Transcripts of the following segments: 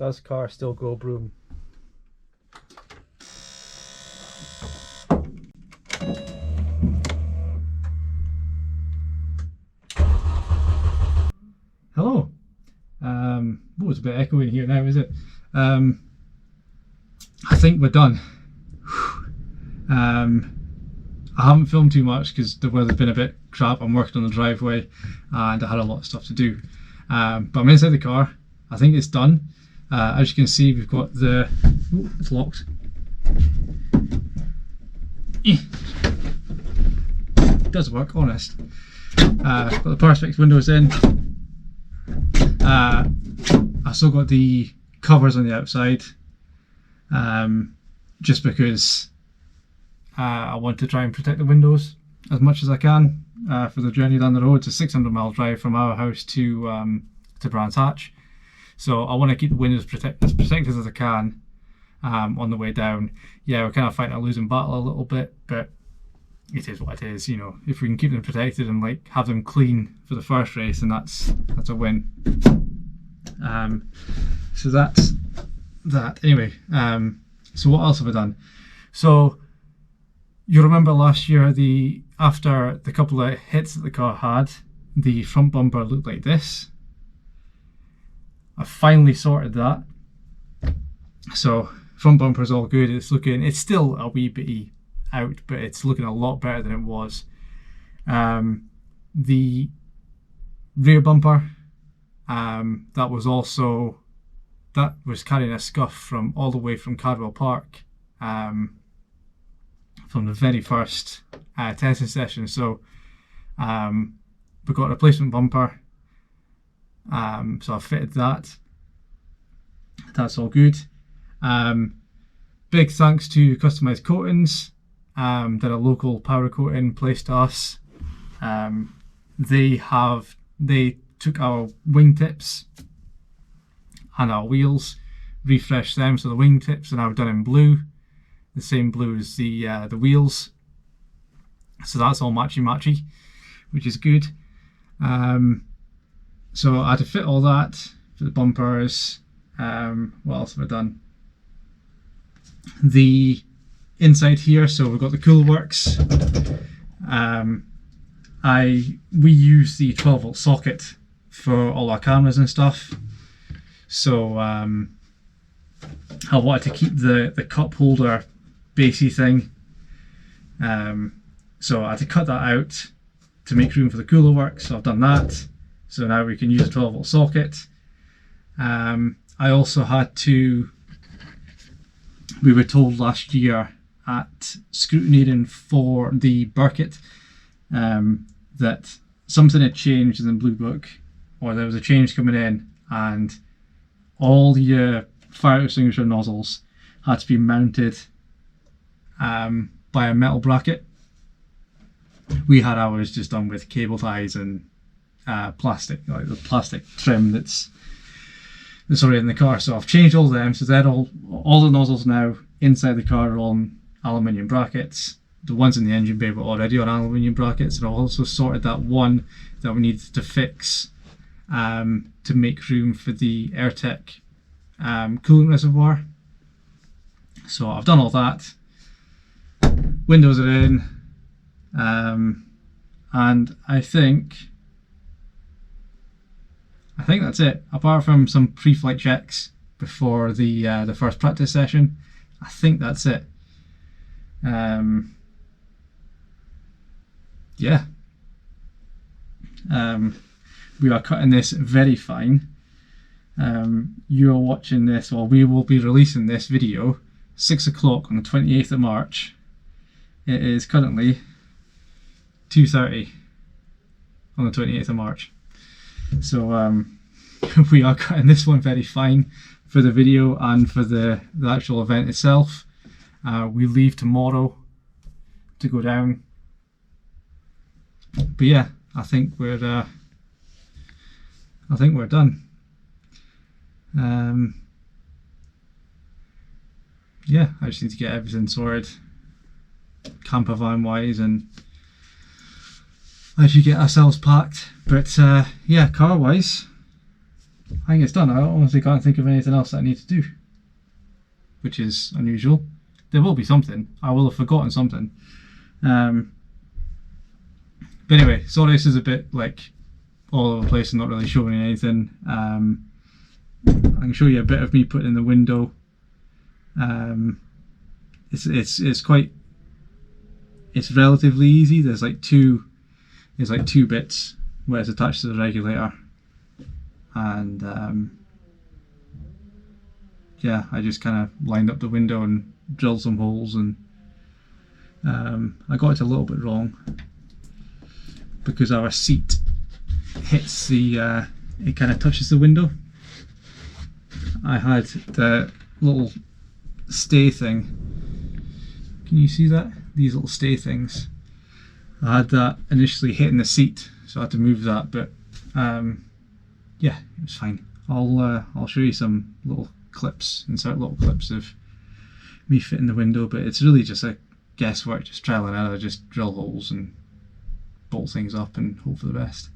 Does car still go broom? Hello. It's a bit echoey here now, is it? I think we're done. I haven't filmed too much because the weather's been a bit crap. I'm working on the driveway and I had a lot of stuff to do. But I'm inside the car. I think it's done. As you can see, we've got the... Oh, it's locked. It does work, honest. Got the Perspex windows in. I still got the covers on the outside, just because I want to try and protect the windows as much as I can for the journey down the road. It's a 600-mile drive from our house to Brands Hatch, so I want to keep the windows as protected as I can on the way down. Yeah, we're kind of fighting a losing battle a little bit, but it is what it is. You know, if we can keep them protected and like have them clean for the first race, then that's a win. So that's that. Anyway, so what else have I done? So you remember last year, after the couple of hits that the car had, the front bumper looked like this. I finally sorted that. So front bumper is all good. It's still a wee bit out, but it's looking a lot better than it was. The rear bumper, that was carrying a scuff from all the way from Cadwell Park, from the very first testing session. So we got a replacement bumper, so I fitted that. That's all good. Big thanks to Customized Coatings. Did a local powder coating placed to us. They took our wingtips and our wheels, refreshed them, so the wingtips are now done in blue, the same blue as the wheels. So that's all matchy, which is good. So I had to fit all that for the bumpers. What else have I done? The inside here, so we've got the Cool Works. We use the 12-volt socket for all our cameras and stuff. So I wanted to keep the cup holder basey thing. So I had to cut that out to make room for the Cooler Works. So I've done that. So now we can use a 12-volt socket. I also had to, we were told last year at scrutineering for the BARC that something had changed in the Blue Book, or there was a change coming in, and all the fire extinguisher nozzles had to be mounted by a metal bracket. We had ours just done with cable ties and plastic, like the plastic trim that's already in the car. So I've changed all them, so they're all the nozzles now inside the car are on aluminium brackets. The ones in the engine bay were already on aluminium brackets, and I've also sorted that one that we needed to fix to make room for the AirTech coolant reservoir. So I've done all that. Windows are in, and I think that's it. Apart from some pre-flight checks before the first practice session, I think that's it. Yeah. We are cutting this very fine. You are watching this, or we will be releasing this video 6 o'clock on the 28th of March. It is currently 2:30 on the 28th of March. So we are cutting this one very fine for the video and for the actual event itself. We leave tomorrow to go down. But yeah, I think we're done. Yeah, I just need to get everything sorted, camper van wise, and actually get ourselves packed. But yeah, car wise, I think it's done. I honestly can't think of anything else that I need to do, which is unusual. There will be something. I will have forgotten something. But anyway, sorry this is a bit like all over the place and not really showing anything. I can show you a bit of me putting in the window. It's relatively easy. There's like two bits where it's attached to the regulator, and yeah, I just kind of lined up the window and drilled some holes, and I got it a little bit wrong because our seat hits the it kind of touches the window. I had the little stay thing. Can you see that? These little stay things. I had that initially hitting the seat, so I had to move that. But yeah, it was fine. I'll show you some little clips, insert little clips of me fitting the window. But it's really just a guesswork, just trial and error. Just drill holes and bolt things up and hope for the best.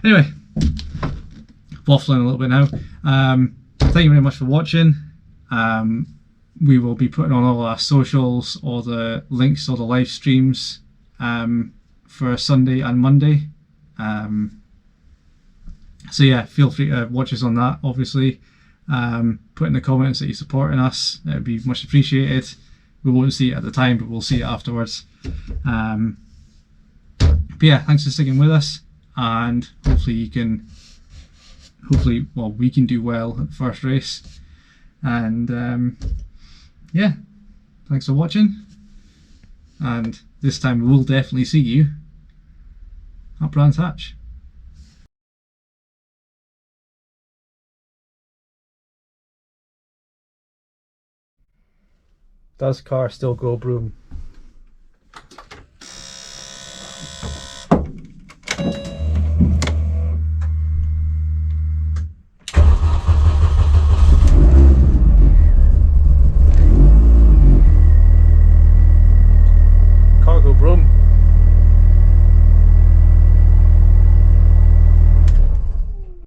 Anyway, waffling a little bit now. Thank you very much for watching. We will be putting on all our socials, all the links, all the live streams for Sunday and Monday. So yeah, feel free to watch us on that, obviously. Put in the comments that you're supporting us. It would be much appreciated. We won't see it at the time, but we'll see it afterwards. But yeah, thanks for sticking with us, and hopefully we can do well at the first race. And yeah, thanks for watching, and this time we will definitely see you at Brands Hatch. Does car still go broom?